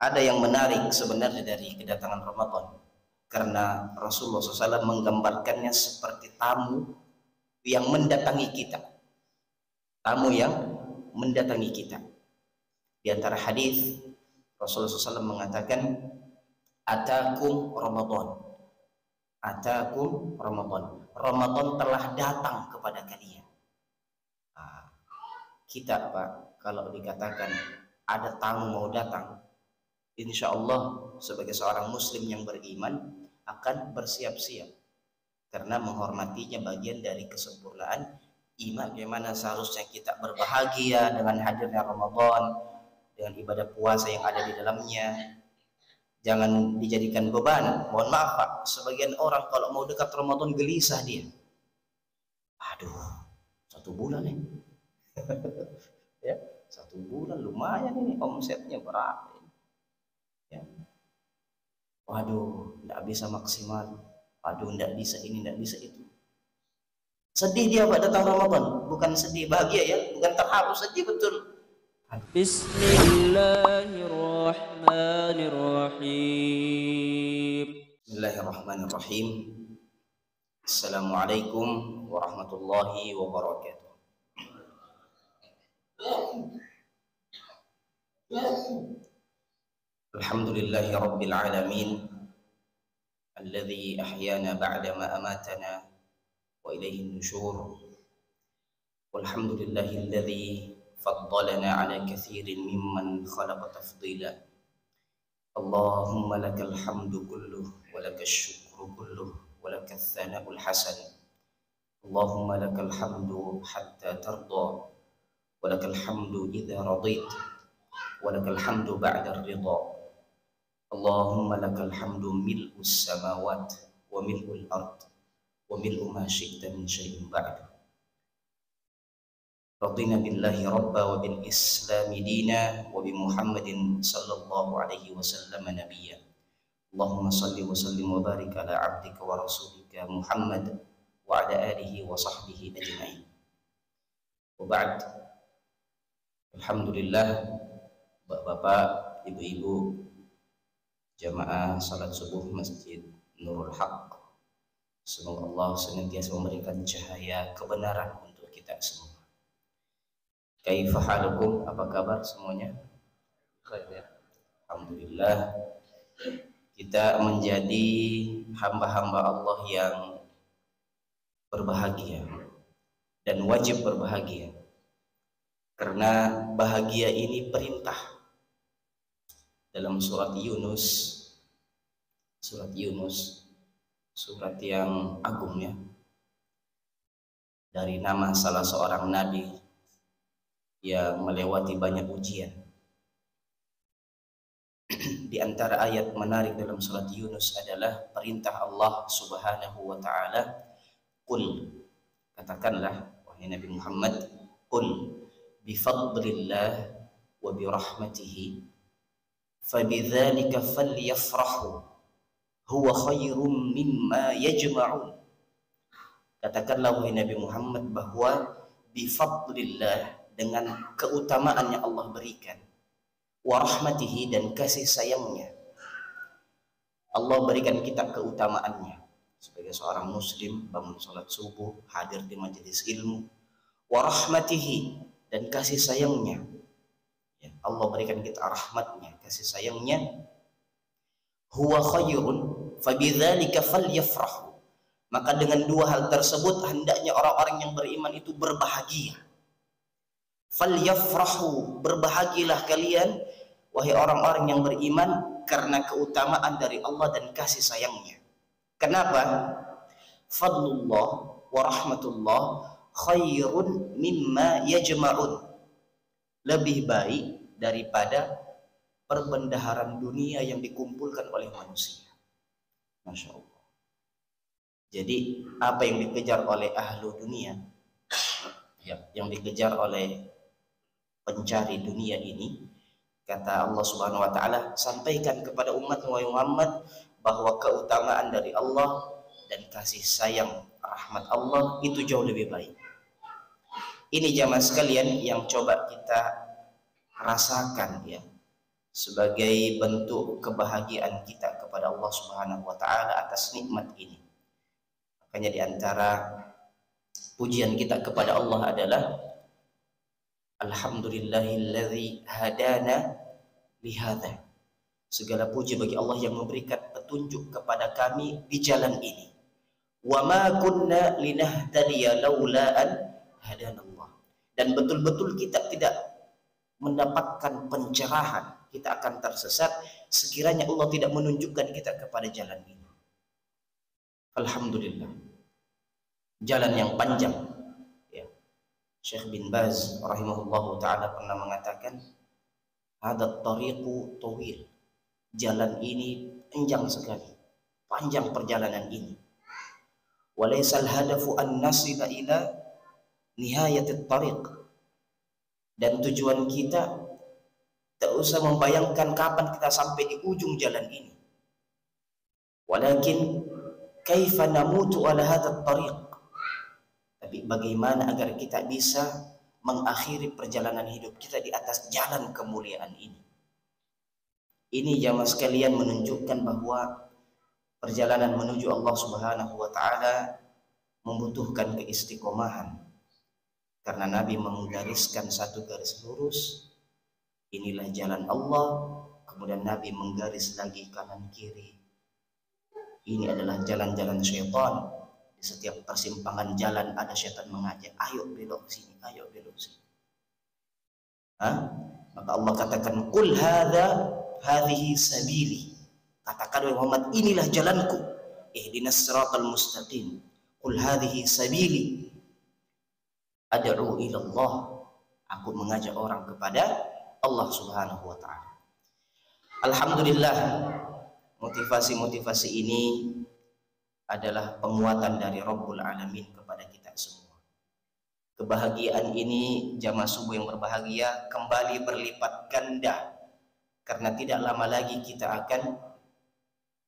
ada yang menarik sebenarnya dari kedatangan Ramadan, karena Rasulullah SAW menggambarkannya seperti tamu yang mendatangi kita. Tamu yang mendatangi kita. Di antara hadis Rasulullah SAW mengatakan, "Atakum Ramadan, atakum Ramadan." Ramadan telah datang kepada kalian. Nah, kita Pak, kalau dikatakan ada tamu mau datang, insya Allah sebagai seorang muslim yang beriman akan bersiap-siap, karena menghormatinya bagian dari kesempurnaan iman. Bagaimana seharusnya kita berbahagia dengan hadirnya Ramadan, dengan ibadah puasa yang ada di dalamnya. Jangan dijadikan beban. Mohon maaf Pak, sebagian orang kalau mau dekat Ramadan gelisah dia. Aduh, 1 bulan nih. Ya, 1 bulan lumayan ini omsetnya berapa ini. Ya. Waduh, tidak bisa maksimal. Waduh, tidak bisa ini, tidak bisa itu. Sedih dia Pak datang Ramadan, bukan sedih bahagia ya, bukan terharu, sedih betul. Bismillahirrahmanirrahim. Bismillahirrahmanirrahim. Assalamualaikum warahmatullahi wabarakatuh. Alhamdulillahi rabbil alamin, alladzi ahyana ba'da ma amatana wa ilayhi nusyur. Walhamdulillahi alladzi faddalana ala katsirin mimman khalaqa tafdila. Allahumma lakal hamdu kulluh wa lakal syukru kulluh wa lakal thana'ul hasan. Allahumma lakal hamdu hatta tarda wa lakal hamdu idza radait wa lakal hamdu ba'da ridha. Allahumma lakal hamdu mil'us samawat wa mil'ul ard wa mil'u ma syi'ta min syai'in ba'du. Radina billahi rabba wa bil islami dina wa bi Muhammadin sallallahu alaihi wasallam nabiyya. Allahumma salli wa sallim wa barik ala abdika wa rasulika Muhammad wa ala alihi wa sahbihi ajma'in. Wa ba'd. Alhamdulillah, Bapak-bapak, ibu-ibu, jamaah salat subuh Masjid Nurul Haq, semoga Allah senantiasa memberikan cahaya kebenaran untuk kita semua. Kaifa halukum, apa kabar semuanya? Alhamdulillah, kita menjadi hamba-hamba Allah yang berbahagia dan wajib berbahagia, karena bahagia ini perintah. Dalam surat Yunus, surat yang agung ya, dari nama salah seorang nabi yang melewati banyak ujian. Di antara ayat menarik dalam surat Yunus adalah perintah Allah Subhanahu wa taala, "Qul," katakanlah wahai Nabi Muhammad, "Qul bi fadlillah wa bi rahmatihi fabidzalika falyafrahu huwa khairum mimma yajma'un." Katakanlah wahai Nabi Muhammad bahwa bi fadlillah, dengan keutamaan yang Allah berikan, wa rahmatihi, dan kasih sayangnya. Allah berikan kita keutamaannya sebagai seorang muslim, bangun salat subuh, hadir di majelis ilmu. Wa rahmatihi, dan kasih sayangnya ya, Allah berikan kita rahmatnya, kasih sayangnya. Huwa khairun fabidzalika falyafrahu, maka dengan dua hal tersebut hendaknya orang-orang yang beriman itu berbahagia. Falyafrahu, berbahagialah kalian wahai orang-orang yang beriman, karena keutamaan dari Allah dan kasih sayangnya. Kenapa? Fadlullah wa rahmatullah khairun mimma yajma'un, lebih baik daripada perbendaharaan dunia yang dikumpulkan oleh manusia. Masya Allah. Jadi apa yang dikejar oleh ahlu dunia ya, yang dikejar oleh pencari dunia ini, kata Allah Subhanahu wa taala, sampaikan kepada umat Muhammad bahwa keutamaan dari Allah dan kasih sayang rahmat Allah itu jauh lebih baik. Ini jamaah sekalian yang coba kita rasakan ya, sebagai bentuk kebahagiaan kita kepada Allah Subhanahu wa taala atas nikmat ini. Makanya di antara pujian kita kepada Allah adalah alhamdulillahilladzi hadana lihada. Segala puji bagi Allah yang memberikan petunjuk kepada kami di jalan ini. Wa ma kunna linahtadiya laula an hadanallah. Dan betul-betul kita tidak mendapatkan pencerahan, kita akan tersesat sekiranya Allah tidak menunjukkan kita kepada jalan ini. Alhamdulillah. Jalan yang panjang. Ya. Syekh bin Baz rahimahullahu taala pernah mengatakan, "Hadat tariqu tawil." Jalan ini panjang sekali, panjang perjalanan ini. Walaysal hadafu an nasila ila nihayatit tariq. Dan tujuan kita tak usah membayangkan kapan kita sampai di ujung jalan ini. Walakin kaifa namutu ala hadat tariq. Tapi bagaimana agar kita bisa mengakhiri perjalanan hidup kita di atas jalan kemuliaan ini. Ini jamaah sekalian menunjukkan bahwa perjalanan menuju Allah Subhanahu wa taala membutuhkan keistiqomahan. Karena Nabi menggariskan satu garis lurus, inilah jalan Allah, kemudian Nabi menggaris lagi kanan kiri. Ini adalah jalan-jalan syaitan. Di setiap persimpangan jalan ada syaitan mengajak, ayo belok sini, ayo belok sini. Maka Allah katakan, "Qul hadhihi sabili." Katakan wahai Muhammad, inilah jalanku. Ihdinas siratal mustaqim. Qul hadhihi sabili ad'u ila Allah. Aku mengajak orang kepada Allah Subhanahu wa taala. Alhamdulillah, motivasi-motivasi ini adalah penguatan dari Rabbul Alamin kepada kita semua. Kebahagiaan ini, jamaah subuh yang berbahagia, kembali berlipat ganda. Karena tidak lama lagi kita akan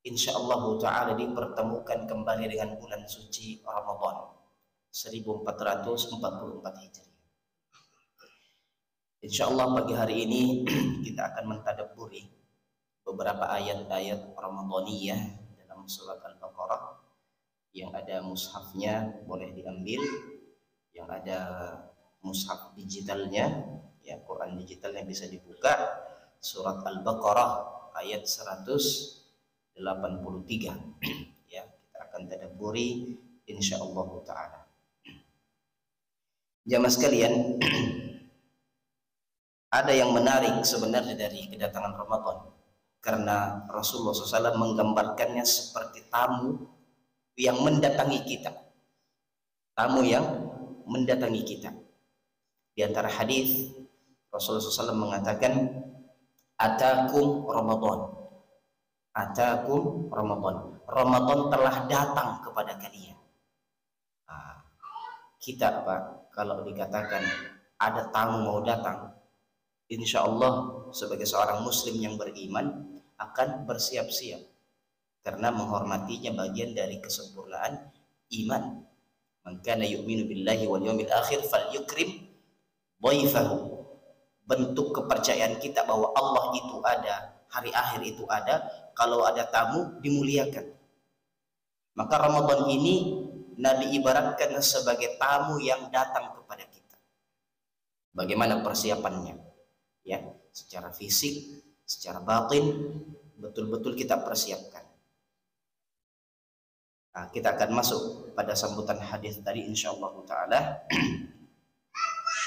insyaallah ta'ala dipertemukan kembali dengan bulan suci Ramadan 1444 Hijriah. Insyaallah pagi hari ini kita akan mentadabburi beberapa ayat-ayat Ramadaniyah dalam surat Al-Baqarah. Yang ada mushafnya boleh diambil, yang ada mushaf digitalnya, ya Quran digitalnya bisa dibuka. Surat Al-Baqarah ayat 183. Ya, kita akan tadabburi insyaallah taala. Jamaah sekalian, ada yang menarik sebenarnya dari kedatangan Ramadan, karena Rasulullah SAW menggambarkannya seperti tamu yang mendatangi kita. Tamu yang mendatangi kita. Di antara hadis Rasulullah SAW mengatakan, Atakum Ramadan. Atakum Ramadan. Ramadan telah datang kepada kalian. Kita Pak, kalau dikatakan ada tamu mau datang, insya Allah sebagai seorang muslim yang beriman akan bersiap-siap. Karena menghormatinya bagian dari kesempurnaan iman. Man kana yu'minu billahi wal yawmil akhir falyukrim dhaifahu. Bentuk kepercayaan kita bahwa Allah itu ada, hari akhir itu ada, kalau ada tamu dimuliakan. Maka Ramadan ini Nabi ibaratkan sebagai tamu yang datang kepada kita. Bagaimana persiapannya? Ya, secara fisik, secara batin, betul-betul kita persiapkan. Nah, kita akan masuk pada sambutan hadis tadi insyaallah taala.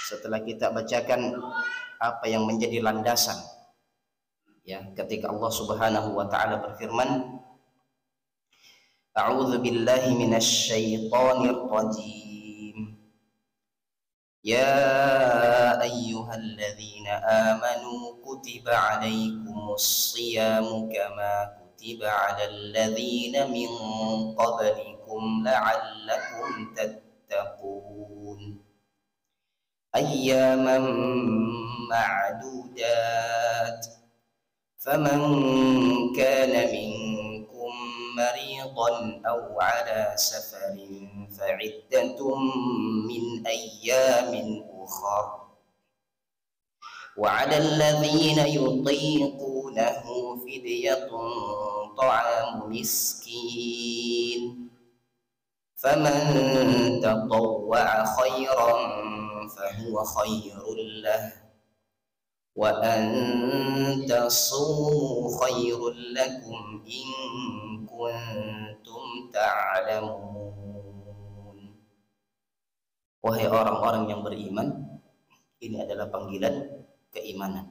Setelah kita bacakan apa yang menjadi landasan, ya, ketika Allah Subhanahu wa taala berfirman, A'udzu billahi minasy syaithanir rajim. Ya ayyuhalladzina amanu kutiba 'alaikumus shiyamu kama kutiba 'alal ladzina min qablikum la'allakum tattaqun. Ayyaman ma'dudat. Faman kana minkum maridan aw 'ala safarin fa'iddatun min ayyamin ukhra. وعلى الذين يطيقونه فدية طعام مسكين فمن تطوع خيرا فهو خير له وأن تصوموا خير لكم إن كنتم تعلمون. Wahai orang-orang yang beriman, ini adalah panggilan keimanan.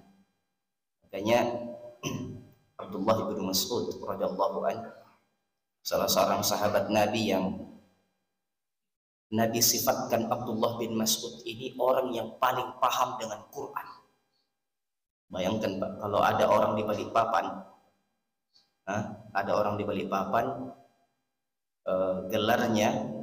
Makanya Abdullah bin Mas'ud radhiyallahu anhu, salah seorang sahabat Nabi yang Nabi sifatkan Abdullah bin Mas'ud ini orang yang paling paham dengan Quran. Bayangkan Pak, kalau ada orang di Balikpapan, gelarnya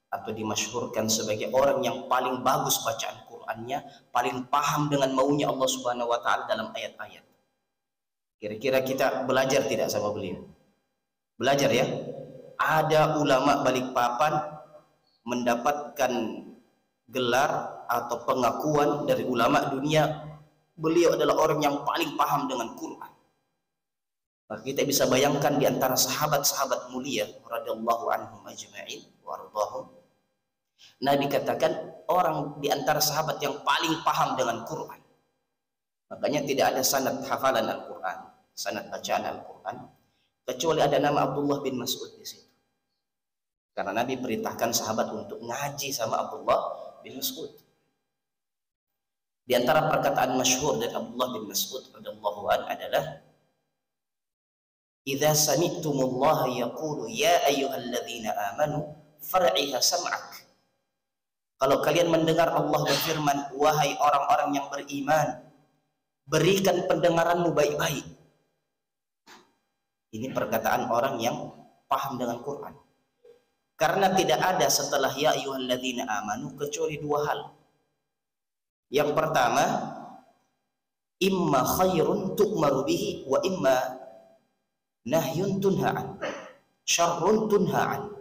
atau dimasyhurkan sebagai orang yang paling bagus bacaan Qur'annya, paling paham dengan maunya Allah Subhanahu wa taala dalam ayat-ayat. Kira-kira kita belajar tidak sama beliau? Belajar ya. Ada ulama Balikpapan mendapatkan gelar atau pengakuan dari ulama dunia, beliau adalah orang yang paling paham dengan Quran. Maka kita bisa bayangkan di antara sahabat-sahabat mulia radhiyallahu anhum ajma'in wa ardhahum, Nabi katakan orang di antara sahabat yang paling paham dengan Quran. Makanya tidak ada sanad hafalan Al-Quran, sanad bacaan Al-Quran, kecuali ada nama Abdullah bin Mas'ud di situ. Karena Nabi perintahkan sahabat untuk ngaji sama Abdullah bin Mas'ud. Di antara perkataan masyhur dari Abdullah bin Mas'ud radhiyallahu anhu adalah, "Idza sami'tumullaha yaqulu ya ayyuhalladzina amanu far'iha sam'ak." Kalau kalian mendengar Allah berfirman, wahai orang-orang yang beriman, berikan pendengaranmu baik-baik. Ini perkataan orang yang paham dengan Quran. Karena tidak ada setelah ya ayyuhalladzina amanu kecuali dua hal. Yang pertama, imma khairun tu'maru bihi wa imma nahyun tunha'an, syarrun tunha'an.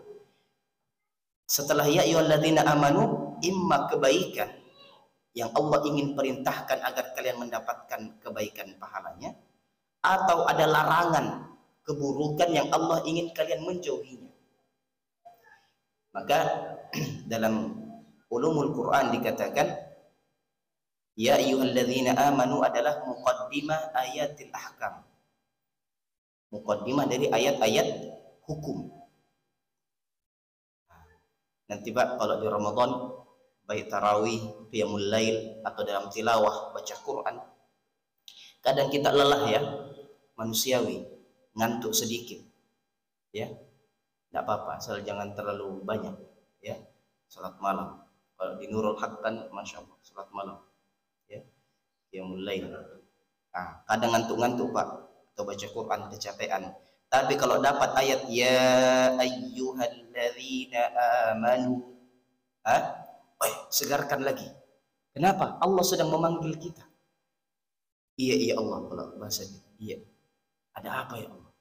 Setelah ya ayyuhalladzina amanu, imma kebaikan yang Allah ingin perintahkan agar kalian mendapatkan kebaikan pahalanya, atau ada larangan keburukan yang Allah ingin kalian menjauhinya. Maka dalam ulumul Quran dikatakan ya ayyuhalladzina amanu adalah muqaddimah ayatil ahkam, muqaddimah dari ayat-ayat hukum. Nanti Pak, kalau di Ramadan baik tarawih, qiyamul lail, atau dalam tilawah baca Quran, kadang kita lelah ya, manusiawi, ngantuk sedikit ya, tidak apa-apa, asal jangan terlalu banyak ya. Salat malam, kalau di Nurul Haq kan masya Allah salat malam ya, qiyamul lail, kadang ngantuk-ngantuk Pak, atau baca Quran kecapean. Tapi kalau dapat ayat ya ayyuhalladzina amanu, segarkan lagi. Kenapa? Allah sedang memanggil kita. Iya Allah, kalau bahasa kita. Iya. Ada apa ya Allah?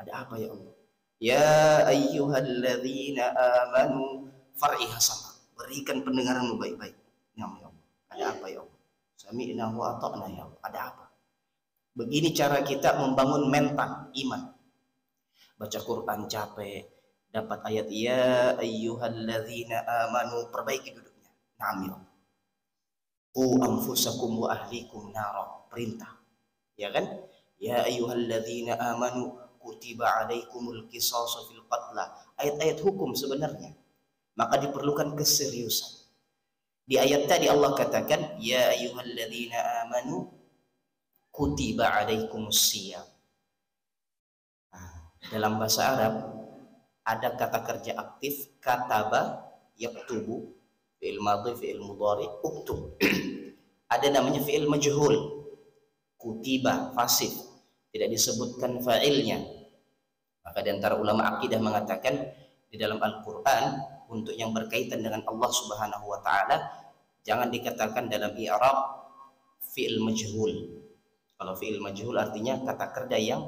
Ada apa ya Allah? Ya ayyuhalladzina amanu far'iha sama. Berikan pendengaranmu baik-baik. Ya Allah. Ada apa ya Allah? Sami'na wa ata'na ya Allah. Ada apa? Begini cara kita membangun mental iman. Baca Quran capek, dapat ayat ya ayyuhalladzina amanu, perbaiki duduknya. Naam ya Allah. Qu anfusakum wa ahlikum nara, perintah. Ya kan? Ya ayyuhalladzina amanu kutiba alaikumul qisasu fil qatla. Ayat-ayat hukum sebenarnya. Maka diperlukan keseriusan. Di ayat tadi Allah katakan ya ayyuhalladzina amanu kutiba alaikumus siyam. Dalam bahasa Arab ada kata kerja aktif, kataba, yaktubu, fi'il madhi, fi'il mudhari, uktub. Ada namanya fi'il majhul, kutiba, pasif, tidak disebutkan fa'ilnya. Maka di antara ulama akidah mengatakan di dalam Al-Quran untuk yang berkaitan dengan Allah Subhanahu wa taala jangan dikatakan dalam i'rab fi'il majhul. Kalau fi'il majhul artinya kata kerja yang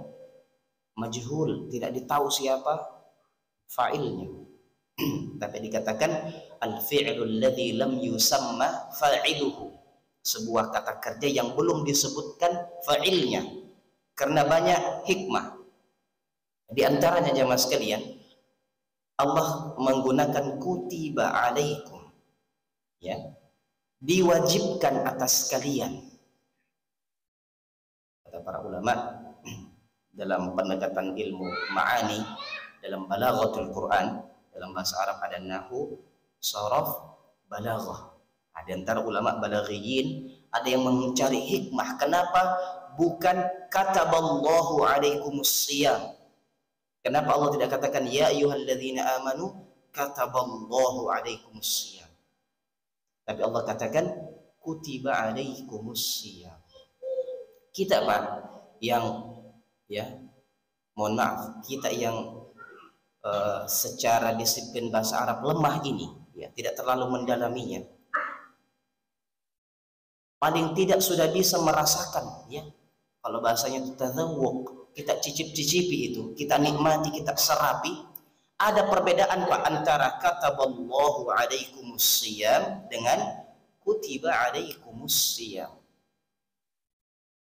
majhul, tidak ditahu siapa fa'ilnya. Tapi dikatakan al-fi'lu alladhi lam yusamma fa'iluhu. sebuah kata kerja yang belum disebutkan fa'ilnya karena banyak hikmah. Di antaranya jemaah sekalian, Allah menggunakan kutiba alaikum, ya, diwajibkan atas kalian. Kata para ulama dalam pendekatan ilmu ma'ani, dalam balaghatul Quran, dalam bahasa Arab ada nahwu, sharaf, balaghah. Ada antara ulama balaghiyin ada yang mencari hikmah kenapa bukan kataballahu alaikumus shiyam. Kenapa Allah tidak katakan ya ayyuhalladzina amanu kataballahu alaikumus shiyam. Tapi Allah katakan kutiba alaikumus shiyam. Kita Pak yang mohon maaf, kita yang secara disiplin bahasa Arab lemah ini, tidak terlalu mendalaminya. Paling tidak sudah bisa merasakan, kalau bahasanya itu tadzawuq, kita cicip-cicipi itu, kita nikmati, kita serapi. Ada perbedaan Pak antara kataballahu alaikumus shiyam dengan kutiba alaikumus shiyam.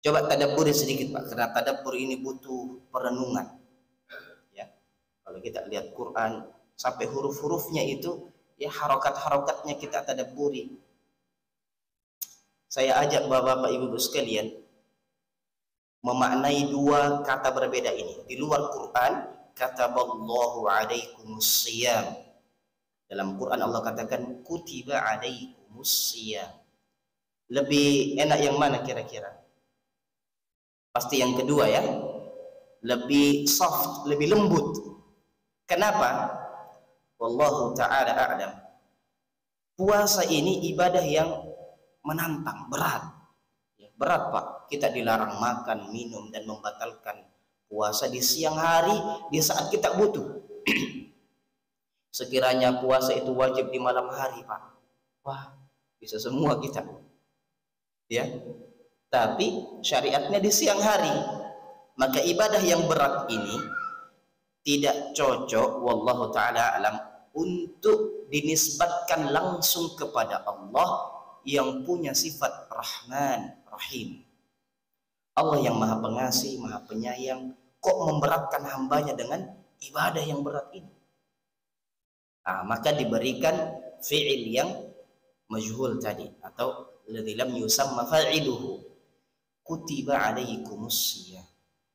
Coba tadabburi sedikit Pak, karena tadabbur ini butuh perenungan. Kalau kita lihat Quran sampai huruf-hurufnya itu, harokat-harokatnya kita tadabburi. Saya ajak bapak-bapak ibu-ibu sekalian memaknai dua kata berbeda ini. Di luar Quran, kataballahu alaikumus shiyam. Dalam Quran Allah katakan kutiba alaikumus shiyam. Lebih enak yang mana kira-kira? Pasti yang kedua ya. Lebih soft, lebih lembut. Kenapa? Wallahu ta'ala a'lam. Puasa ini ibadah yang menantang, berat. Berat Pak, kita dilarang makan, minum, dan membatalkan puasa di siang hari di saat kita butuh. Sekiranya puasa itu wajib di malam hari Pak, wah bisa semua kita. Tapi syariatnya di siang hari. Maka ibadah yang berat ini tidak cocok, wallahu ta'ala alam, untuk dinisbatkan langsung kepada Allah yang punya sifat Rahman Rahim. Allah yang maha pengasih, maha penyayang, kok memberatkan hambanya dengan ibadah yang berat ini? Maka diberikan fi'il yang majhul tadi, atau alladzi lam yusamma fa'iluhu. Kutiba alaikumus shiyam.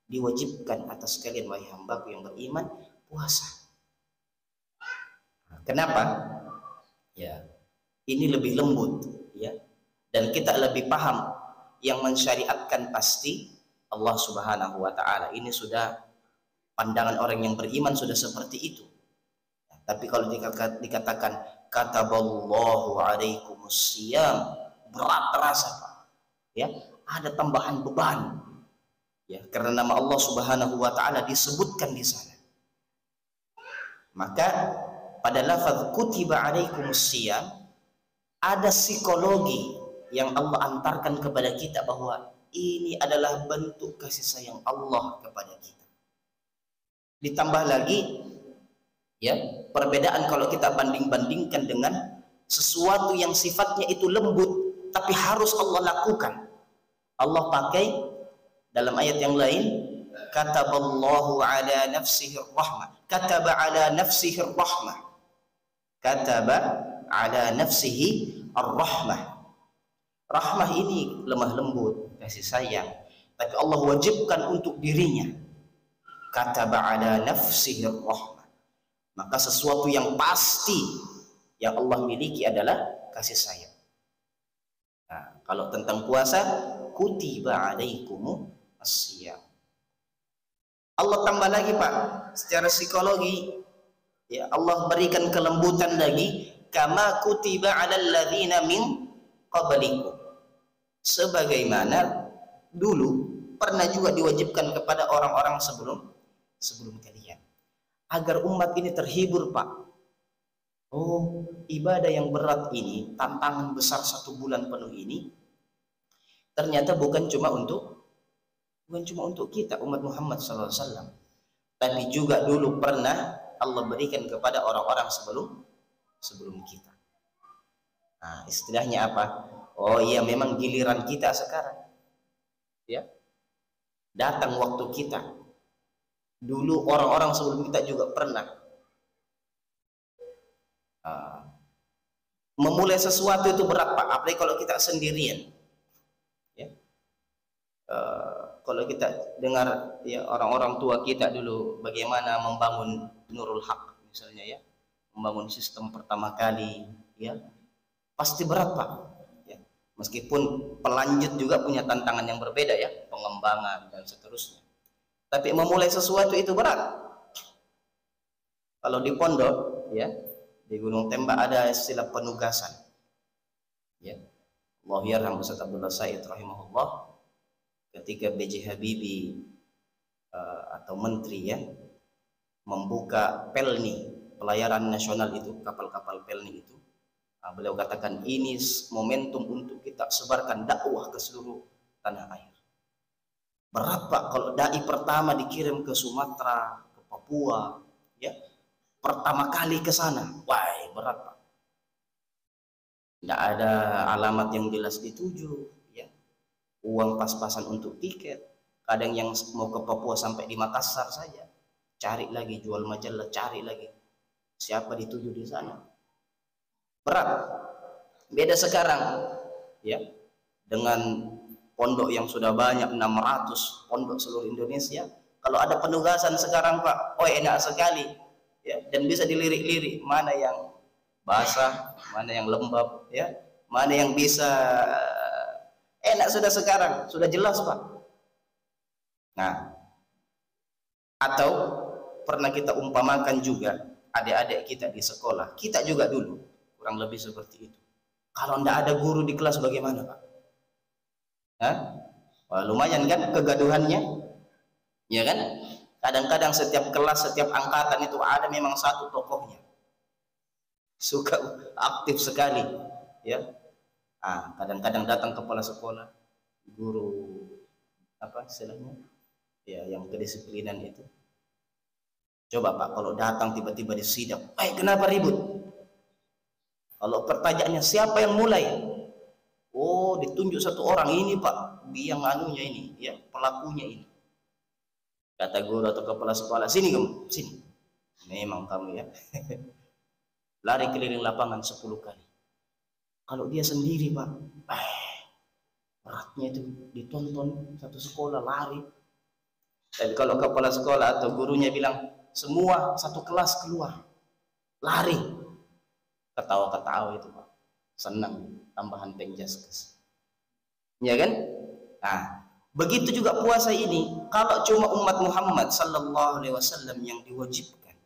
Diwajibkan atas kalian wahai hambaku yang beriman puasa. Kenapa? Ini lebih lembut, dan kita lebih paham. Yang mensyariatkan pasti Allah Subhanahu wa ta'ala. Ini sudah pandangan orang yang beriman sudah seperti itu. Tapi kalau dikatakan kataballahu alaikumus shiyam, berat terasa Pak. Ada tambahan beban. Karena nama Allah Subhanahu wa ta'ala disebutkan di sana. Maka pada lafaz kutiba alaikumus shiyam ada psikologi yang Allah antarkan kepada kita bahwa ini adalah bentuk kasih sayang Allah kepada kita. Ditambah lagi perbedaan kalau kita banding-bandingkan dengan sesuatu yang sifatnya itu lembut tapi harus Allah lakukan. Allah pakai dalam ayat yang lain, kataballahu ala nafsihi rahmah, kataba ala nafsihi rahmah, kataba ala nafsihi ar-rahmah. Rahmah ini lemah lembut, kasih sayang, tapi Allah wajibkan untuk dirinya. Kataba ala nafsihi rahmah. Maka sesuatu yang pasti yang Allah miliki adalah kasih sayang. Kalau tentang puasa, kutiba alaikumus shiyam. Allah tambah lagi Pak, secara psikologi, Allah berikan kelembutan lagi, kama kutiba alal ladzina min qablikum. Sebagaimana dulu pernah juga diwajibkan kepada orang-orang sebelum kalian, agar umat ini terhibur Pak. Ibadah yang berat ini, tantangan besar 1 bulan penuh ini, ternyata bukan cuma untuk kita umat Muhammad SAW, tapi juga dulu pernah Allah berikan kepada orang-orang sebelum kita. Istilahnya apa? Oh iya, memang giliran kita sekarang. Ya, datang waktu kita. Dulu orang-orang sebelum kita juga pernah memulai sesuatu itu berat Pak, apalagi kalau kita sendirian. Ya. Kalau kita dengar ya orang-orang tua kita dulu bagaimana membangun Nurul Haq misalnya ya, membangun sistem pertama kali ya, pasti berat Pak. Ya. Meskipun pelanjut juga punya tantangan yang berbeda ya, pengembangan dan seterusnya. Tapi memulai sesuatu itu berat. Kalau di pondok ya, di Gunung Tembak ada istilah penugasan. Ya. Allah yarham Ustaz Abdullah Said rahimahullah, ketika B.J. Habibie atau menteri ya membuka Pelni, pelayaran nasional itu, kapal-kapal Pelni itu, beliau katakan ini momentum untuk kita sebarkan dakwah ke seluruh tanah air. Berat Pak kalau dai pertama dikirim ke Sumatera, ke Papua ya, pertama kali ke sana, wah berat Pak. Tidak ada alamat yang jelas dituju, ya. Uang pas-pasan untuk tiket. Kadang yang mau ke Papua sampai di Makassar saja, cari lagi, jual majalah, cari lagi siapa dituju di sana. Berat. Beda sekarang, ya, dengan pondok yang sudah banyak 600 pondok seluruh Indonesia. Kalau ada penugasan sekarang Pak, oh enak sekali. Ya, dan bisa dilirik-lirik mana yang basah, mana yang lembab, ya, mana yang bisa enak sudah sekarang, sudah jelas Pak. Nah, atau pernah kita umpamakan juga adik-adik kita di sekolah, kita juga dulu kurang lebih seperti itu. Kalau tidak ada guru di kelas bagaimana Pak? Hah? Wah, lumayan kan kegaduhannya, ya kan? Kadang-kadang setiap kelas, setiap angkatan itu ada memang satu tokohnya, suka aktif sekali, ya. Kadang-kadang datang kepala sekolah, guru apa istilahnya, ya, yang kedisiplinan itu. Coba Pak, kalau datang tiba-tiba di sidang, kenapa ribut? Kalau pertanyaannya siapa yang mulai? Oh, ditunjuk satu orang, ini Pak, biang anunya ini, ya, pelakunya ini. Kata guru atau kepala sekolah, sini kamu, sini. Memang kamu ya. Lari keliling lapangan 10 kali. Kalau dia sendiri Pak, beratnya itu ditonton satu sekolah lari. Dan kalau kepala sekolah atau gurunya bilang semua satu kelas keluar, lari, ketawa-ketawa itu Pak, senang, tambahan penjaskes, ya kan? Nah, begitu juga puasa ini. Kalau cuma umat Muhammad sallallahu alaihi wasallam yang diwajibkan,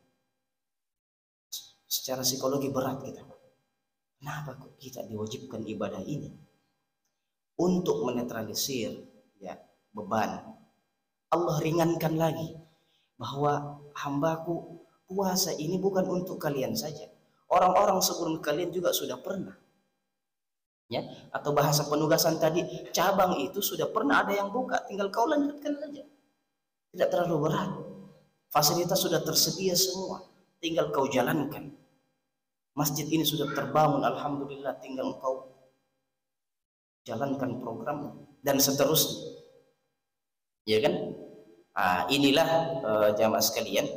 secara psikologi berat kita. Kenapa kok kita diwajibkan ibadah ini? Untuk menetralisir ya beban. Allah ringankan lagi bahwa hambaku, puasa ini bukan untuk kalian saja. Orang-orang sebelum kalian juga sudah pernah. Ya, atau bahasa penugasan tadi, cabang itu sudah pernah ada yang buka, tinggal kau lanjutkan saja. Tidak terlalu berat. Fasilitas sudah tersedia semua, tinggal kau jalankan. Masjid ini sudah terbangun, alhamdulillah, tinggal kau jalankan program dan seterusnya. Ya kan? Inilah jamaah sekalian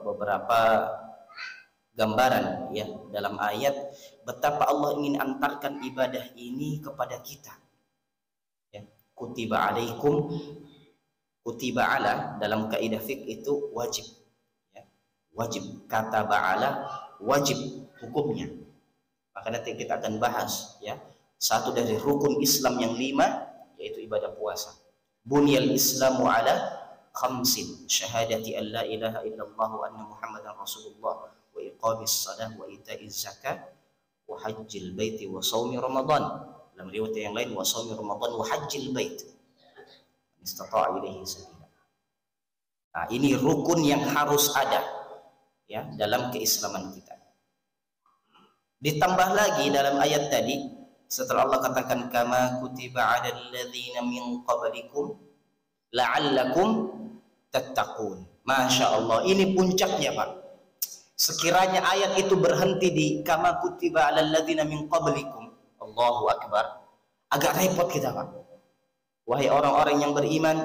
beberapa gambaran ya dalam ayat betapa Allah ingin antarkan ibadah ini kepada kita. Ya, kutiba alaikum, kutiba ala dalam kaidah fiqh itu wajib. Ya, wajib, kata ba'ala wajib hukumnya. Maka nanti kita akan bahas ya satu dari rukun Islam yang 5 yaitu ibadah puasa. Bunyal Islamu ala khamsin, syahadati an la ilaha illallah wa anna Muhammadan Rasulullah wa iqamis salah wa ita'iz zakat wa hajjil baiti wa shaumi Ramadan. Dalam riwayat yang lain wa shaumi Ramadan wa hajjil bait. Istata'a ilaihi sabila. Nah, ini rukun yang harus ada ya dalam keislaman kita. Ditambah lagi dalam ayat tadi setelah Allah katakan kama kutiba 'alal ladzina min qablikum la'allakum tattaqun. Masya Allah, ini puncaknya Pak. Sekiranya ayat itu berhenti di kama kutiba 'alal ladzina min qablikum, Allahu Akbar. Agak repot kita, Pak. Wahai orang-orang yang beriman,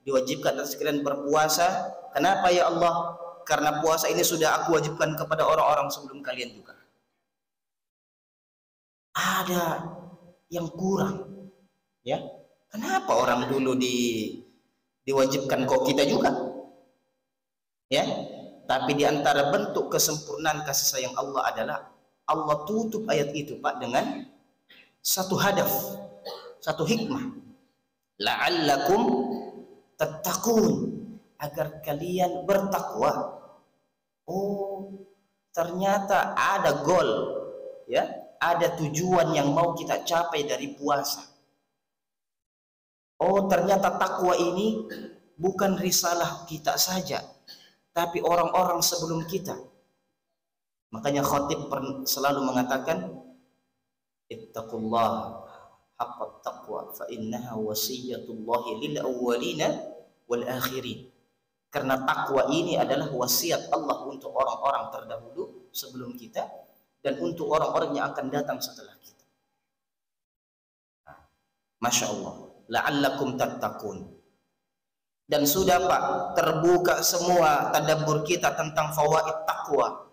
diwajibkan atas kalian berpuasa. Kenapa ya Allah? Karena puasa ini sudah aku wajibkan kepada orang-orang sebelum kalian juga. Ada yang kurang, ya. Kenapa orang dulu diwajibkan kok kita juga? Ya. Tapi di antara bentuk kesempurnaan kasih sayang Allah adalah Allah tutup ayat itu, Pak, dengan satu hadaf, satu hikmah. La'allakum tattaqun, agar kalian bertakwa. Oh, ternyata ada goal, ya, ada tujuan yang mau kita capai dari puasa. Oh, ternyata takwa ini bukan risalah kita saja, tapi orang-orang sebelum kita. Makanya khatib selalu mengatakan, ittaqullah haqqat taqwa fa innaha wasiyatullahi lil awwalina wal akhirin. Karena takwa ini adalah wasiat Allah untuk orang-orang terdahulu sebelum kita dan untuk orang-orang yang akan datang setelah kita. Masya Allah. La'allakum tattaqun. Dan sudah, Pak, terbuka semua tadabbur kita tentang fawaid takwa.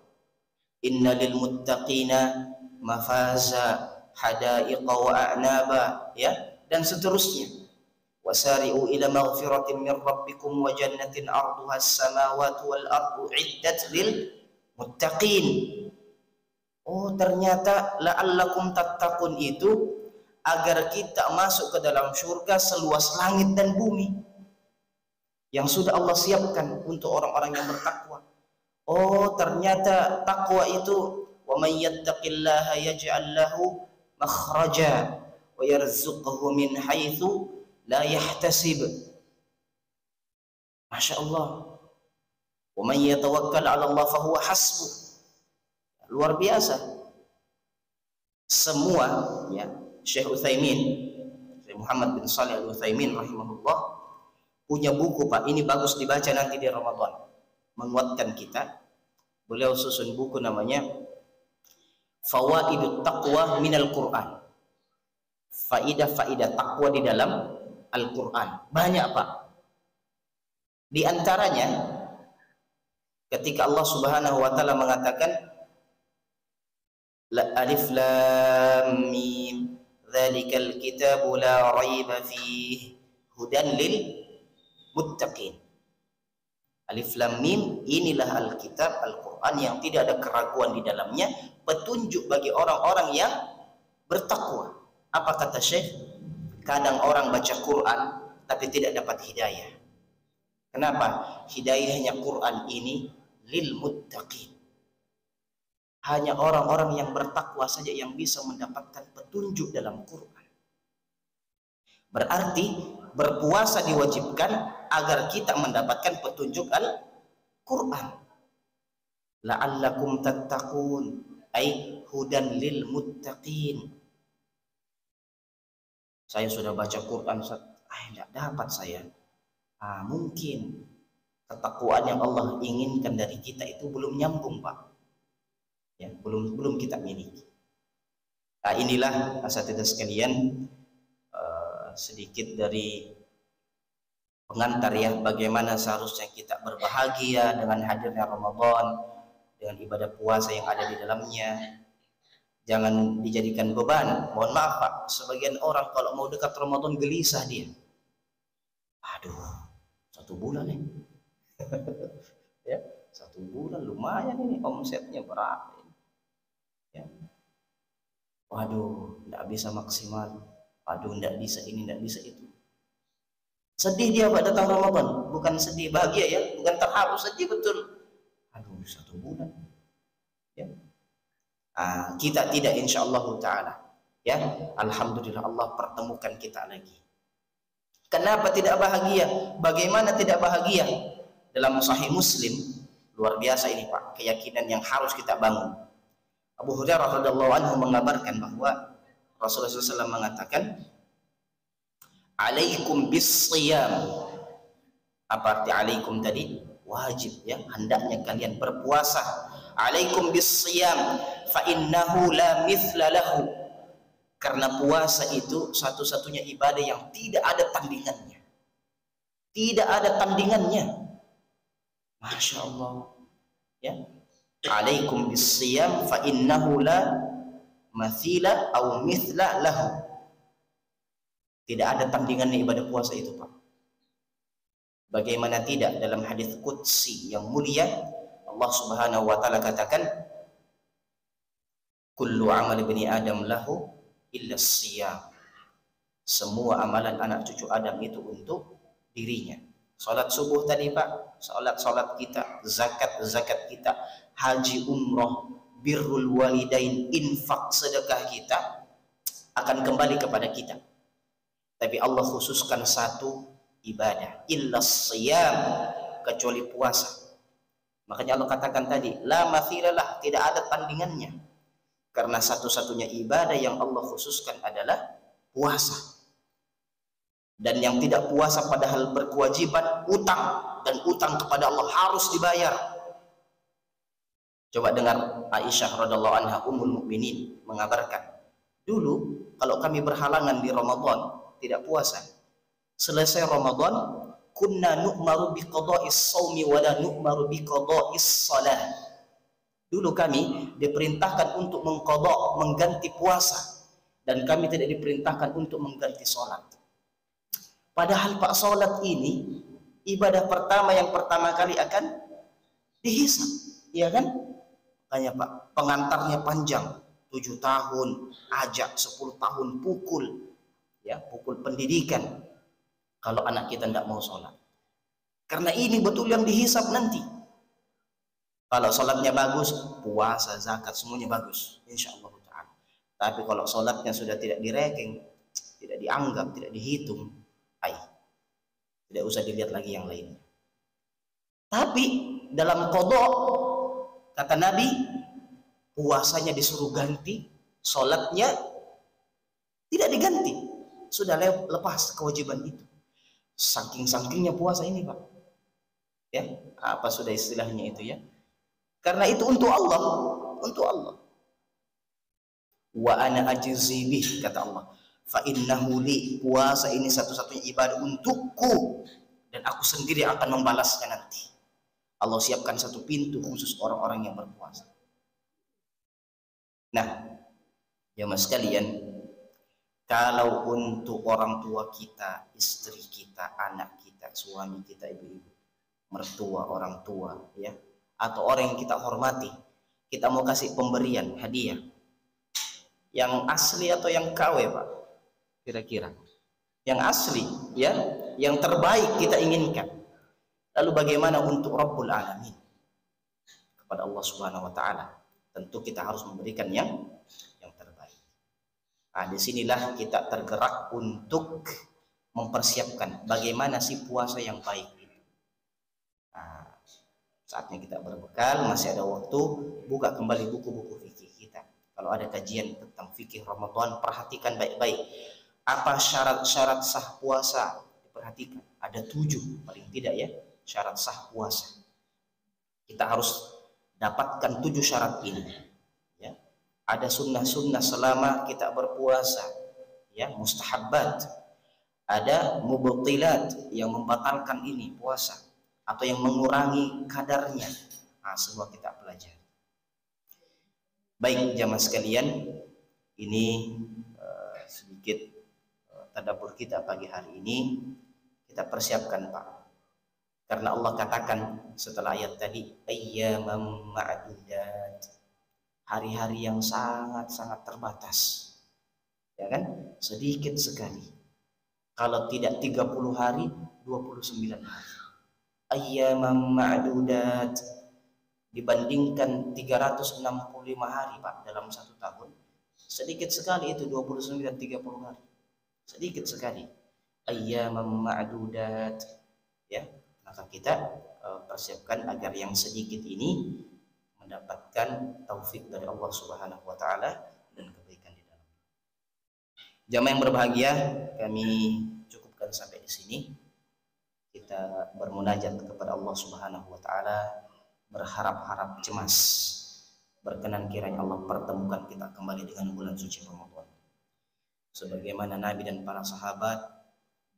Inna lil muttaqina mafaza hadaiqa wa a'naba, ya, dan seterusnya. Wasari'u ila maghfiratin min rabbikum wa jannatin 'arduha as-samawati wal ardu 'iddat lil muttaqin. Oh, ternyata la'allakum tattaqun itu agar kita masuk ke dalam surga seluas langit dan bumi yang sudah Allah siapkan untuk orang-orang yang bertakwa. Oh, ternyata takwa itu wa may yattaqillaha yaj'al lahu makhraja wa yarzuqhu min haitsu la yahtasib. Masya Allah. Wa man yatawakkal 'ala Allah fa huwa hasbuh. Luar biasa. Semua, ya, Syekh Utsaimin, Syekh Muhammad bin Shalih Al-Utsaimin rahimahullah punya buku, Pak. Ini bagus dibaca nanti di Ramadan. Menguatkan kita. Beliau susun buku namanya Fawaidut Taqwa minal Quran. Faidah-faidah takwa di dalam Al-Quran. Banyak, Pak. Di antaranya ketika Allah Subhanahu wa taala mengatakan Alif Lam Mim dzalikal kitabu la raiba fihi hudan lil muttaqin. Alif Lam Mim, inilah Alkitab, Al-Quran yang tidak ada keraguan di dalamnya, petunjuk bagi orang-orang yang bertakwa. Apa kata Syekh? Kadang orang baca Quran tapi tidak dapat hidayah. Kenapa? Hidayahnya Quran ini lil muttaqin. Hanya orang-orang yang bertakwa saja yang bisa mendapatkan petunjuk dalam Quran. Berarti berpuasa diwajibkan agar kita mendapatkan petunjuk Al-Quran. La'allakum tattaqun, ay hudan lil muttaqin. Saya sudah baca Quran, tidak dapat saya. Mungkin ketakwaan yang Allah inginkan dari kita itu belum nyambung, Pak. Ya, belum kita miliki. Inilah asatidzah sekalian, sedikit dari pengantar, ya, bagaimana seharusnya kita berbahagia dengan hadirnya Ramadan, dengan ibadah puasa yang ada di dalamnya. Jangan dijadikan beban. Mohon maaf, Pak, sebagian orang kalau mau dekat Ramadan gelisah dia. Aduh, 1 bulan nih. Ya, 1 bulan lumayan ini omsetnya berapa ini. Ya. Waduh, tidak bisa maksimal. Waduh, tidak bisa ini, tidak bisa itu. Sedih dia, Pak, datang Ramadan. Bukan sedih, bahagia, ya. Bukan terharu, sedih betul. Aduh, 1 bulan. Ya. Kita tidak, insyaallah ta'ala, ya. Alhamdulillah Allah pertemukan kita lagi. Kenapa tidak bahagia? Bagaimana tidak bahagia? Dalam Sahih Muslim, luar biasa ini, Pak, keyakinan yang harus kita bangun. Abu Hurairah radhiyallahu anhu mengabarkan bahwa Rasulullah SAW mengatakan, alaikum bis-shiyam. Apa arti alaikum tadi? Wajib, ya, hendaknya kalian berpuasa. Alaikum bis-shiyam fa innahu la mithla lahu. Karena puasa itu satu-satunya ibadah yang tidak ada tandingannya. Tidak ada tandingannya. Masya Allah. Ya. Alaikum bisiyam fa innahu la mathila au mithla lahu. Tidak ada tandingannya ibadah puasa itu, Pak. Bagaimana tidak dalam hadis qudsi yang mulia Allah Subhanahu wa taala katakan kullu amal ibni adam lahu illa siyam. Semua amalan anak cucu Adam itu untuk dirinya. Salat subuh tadi, Pak, salat kita, zakat kita, haji umroh, birrul walidain, infak sedekah kita akan kembali kepada kita. Tapi Allah khususkan satu ibadah, illa siyam, kecuali puasa. Makanya Allah katakan tadi, la mathilalah, tidak ada tandingannya. Karena satu-satunya ibadah yang Allah khususkan adalah puasa. Dan yang tidak puasa padahal berkewajiban utang, dan utang kepada Allah harus dibayar. Coba dengar Aisyah radhiallahu anha ummul mukminin mengabarkan, dulu kalau kami berhalangan di Ramadan tidak puasa, selesai Ramadan kunna nu'maru biqada'is shaumi wa la nu'maru biqada'is shalah. Dulu kami diperintahkan untuk mengqada', mengganti puasa, dan kami tidak diperintahkan untuk mengganti sholat. Padahal Pak, sholat ini ibadah pertama yang pertama kali akan dihisab, ya kan? Makanya Pak, pengantarnya panjang, 7 tahun, ajak 10 tahun, pukul, ya, pukul pendidikan. Kalau anak kita tidak mau sholat, karena ini betul yang dihisab nanti. Kalau sholatnya bagus, puasa, zakat, semuanya bagus, insya Allah ta'ala. Tapi kalau sholatnya sudah tidak direkeng, tidak dianggap, tidak dihitung, tidak usah dilihat lagi yang lainnya. Tapi dalam qada, kata Nabi, puasanya disuruh ganti, sholatnya tidak diganti, sudah lepas kewajiban itu. Saking-sakingnya puasa ini, Pak, ya, apa sudah istilahnya itu, ya, karena itu untuk Allah, untuk Allah. Wa ana ajzi bih, kata Allah, fa innahu li, puasa ini satu-satunya ibadah untukku, dan aku sendiri akan membalasnya nanti. Allah siapkan satu pintu khusus orang-orang yang berpuasa. Nah, jemaah sekalian, kalau untuk orang tua kita, istri kita, anak kita, suami kita, ibu-ibu, mertua, orang tua, ya, atau orang yang kita hormati, kita mau kasih pemberian hadiah, yang asli atau yang KW, Pak? Kira-kira yang asli, ya, yang terbaik kita inginkan. Lalu bagaimana untuk Rabbul Alamin, kepada Allah Subhanahu wa taala? Tentu kita harus memberikan yang terbaik. Nah, disinilah kita tergerak untuk mempersiapkan bagaimana sih puasa yang baik itu. Nah, saatnya kita berbekal, masih ada waktu, buka kembali buku-buku fikih kita. Kalau ada kajian tentang fikih Ramadan, perhatikan baik-baik. Apa syarat-syarat sah puasa? Diperhatikan. Ada 7 paling tidak, ya, syarat sah puasa. Kita harus dapatkan 7 syarat ini, ya. Ada sunnah-sunnah selama kita berpuasa, ya, mustahabbat. Ada mubtilat yang membatalkan ini puasa, atau yang mengurangi kadarnya. Nah, semua kita pelajari. Baik jamaah sekalian, ini sedikit tadabbur kita pagi hari ini. Kita persiapkan, Pak, karena Allah katakan setelah ayat tadi, ayyamam ma'dudat, hari-hari yang sangat-sangat terbatas, ya kan, sedikit sekali. Kalau tidak 30 hari, 29 hari. Ayyamam ma'dudat, dibandingkan 365 hari, Pak, dalam 1 tahun, sedikit sekali itu 29, 30 hari, sedikit sekali. Ayyamam ma'dudat, ya, maka kita persiapkan agar yang sedikit ini mendapatkan taufik dari Allah Subhanahu wa taala dan kebaikan di dalam. Jamaah yang berbahagia, kami cukupkan sampai di sini. Kita bermunajat kepada Allah Subhanahu wa taala, berharap-harap cemas, berkenan kiranya Allah pertemukan kita kembali dengan bulan suci Ramadan. sebagaimana Nabi dan para sahabat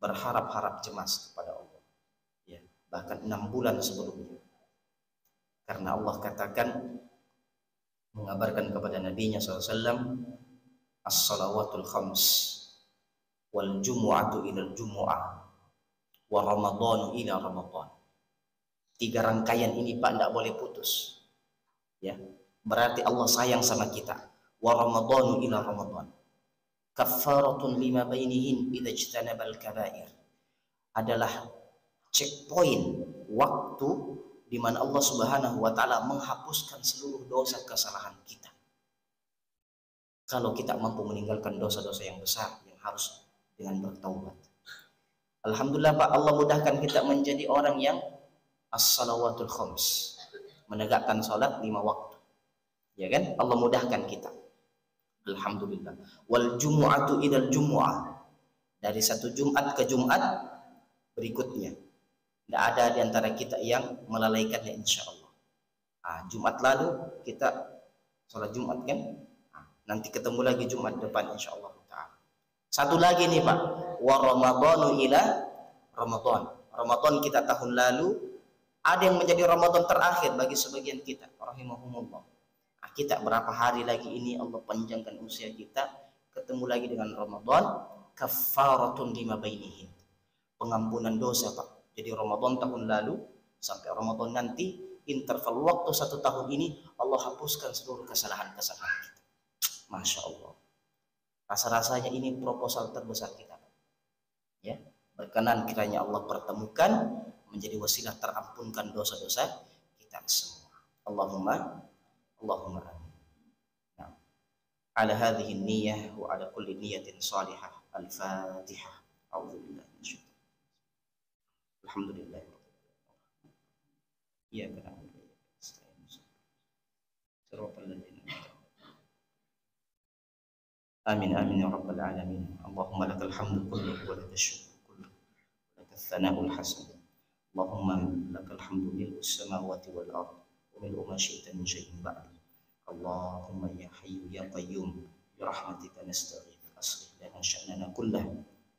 berharap-harap cemas kepada Allah, ya, bahkan 6 bulan sebelumnya, karena Allah katakan, mengabarkan kepada Nabi-Nya SAW, as-salawatul khams wal jumu'atu ila jumu'ah wa ramadhanu ila ramadhan. 3 rangkaian ini Pak tidak boleh putus, ya, berarti Allah sayang sama kita. Wa ramadhanu ila ramadhan kaffaratun lima bainihin idza ijtanabal kabair, adalah checkpoint waktu di mana Allah Subhanahu wa taala menghapuskan seluruh dosa kesalahan kita. Kalau kita mampu meninggalkan dosa-dosa yang besar yang harus dengan bertaubat. Alhamdulillah Pak, Allah mudahkan kita menjadi orang yang as-salawatul khams, menegakkan salat 5 waktu. Ya kan? Allah mudahkan kita. Alhamdulillah. Wal jumu'atu idal jumu'ah, dari satu Jumat ke Jumat berikutnya. Tidak ada di antara kita yang melalaikannya, insya Allah. Jumat lalu kita sholat Jumat kan? Nanti ketemu lagi Jumat depan insya Allah ta'ala. Satu lagi nih Pak, wa ramadhanu ila ramadhan. Ramadan kita tahun lalu ada yang menjadi Ramadan terakhir bagi sebagian kita, rahimahumullah. Kita berapa hari lagi ini Allah panjangkan usia kita, ketemu lagi dengan Ramadan, kaffaratun lima bainihin, pengampunan dosa Pak. Jadi Ramadan tahun lalu sampai Ramadan nanti, interval waktu 1 tahun ini, Allah hapuskan seluruh kesalahan-kesalahan kita. Masya Allah. Rasa-rasanya ini proposal terbesar kita, ya. Berkenan kiranya Allah pertemukan menjadi wasilah terampunkan dosa-dosa kita semua. Allahumma amin. Nah, ala hadhihi niyyah wa ala kulli niyyatin salihah. Al-Fatihah. A'udzubillahi minasyaitonir rajim. Alhamdulillah. Ya kana. Amin amin ya rabbal alamin. Allahumma lakal hamdu kulluhu wa lakal syukru kulluhu wa lakal thana'ul hasan. Allahumma lakal hamdu mil'us samawati wal ardh وملء ما شئت من شيء بعد. اللهم يا حي يا قيوم برحمتك نستغيث أصلح لنا شأننا كله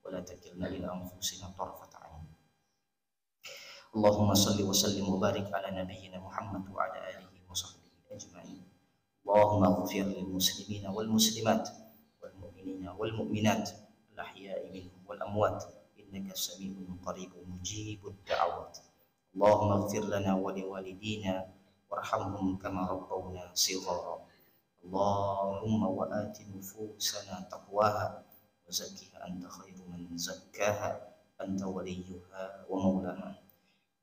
ولا تكلنا إلى أنفسنا طرفة عين. اللهم صل وسلم وبارك على نبينا محمد وعلى آله وصحبه أجمعين. اللهم اغفر للمسلمين والمسلمات والمؤمنين والمؤمنات الأحياء منهم والأموات إنك سميع قريب مجيب الدعوات. اللهم اغفر لنا ولوالدينا warhamhum kama rabbawna shighara. Allahumma wa ati nufusana taqwaha wa zakkiha anta khairu man zakkaha anta waliyuha wa maulaha.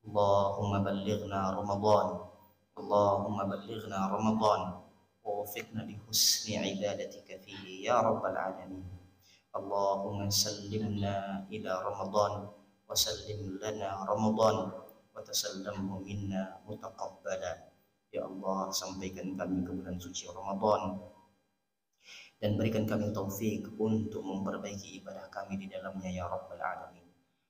Allahumma ballighna Ramadan. Allahumma ballighna Ramadan wa wafiqna li husni ibadatika fihi ya rabbal alamin. Allahumma sallimna ila Ramadan wa sallim lana Ramadan wa tasallamhu minna mutaqabbala. Ya Allah, sampaikan kami ke bulan suci Ramadan dan berikan kami taufik untuk memperbaiki ibadah kami di dalamnya ya Rabbal Alamin.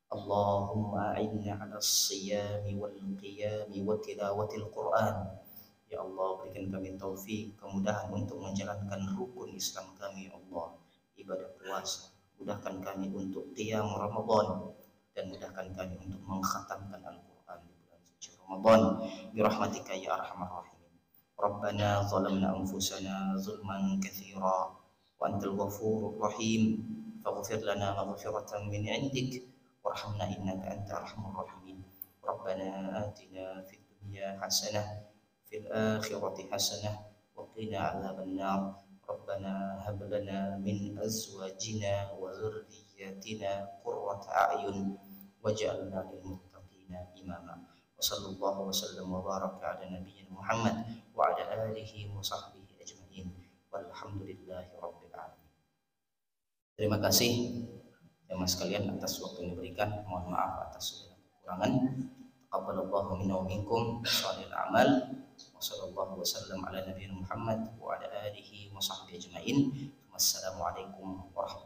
Allahumma a'inna 'ala as-siyami wal qiyami wa tilawatil Qur'an. Ya Allah, berikan kami taufik, kemudahan untuk menjalankan rukun Islam kami ya Allah, ibadah puasa. Mudahkan kami untuk qiyam Ramadan dan mudahkan kami untuk mengkhatamkan Al-Qur'an Ramadan birahmatika ya arhamar rahimin. Rabbana zalamna anfusana zulman katsira wa antal ghafurur rahim faghfir lana maghfiratan min 'indik warhamna innaka antal arhamur rahimin. Rabbana atina fid dunya hasanah fil akhirati hasanah wa qina 'adzaban nar. Rabbana hab lana min azwajina wa dhurriyyatina qurrata a'yun waj'alna lil muttaqina imama. Wassallallahu wasallam wa baraka ala nabiyyina Muhammad wa ala alihi wa sahbihi ajma'in walhamdulillahi rabbil alamin. Terima kasih jemaah sekalian atas waktu yang diberikan. Mohon maaf atas segala kekurangan. Taqabbalallahu minna wa minkum shalihal amal. Wassallallahu wasallam ala nabiyyina Muhammad wa ala alihi wa sahbihi ajma'in. Wassalamualaikum warahmatullahi wabarakatuh.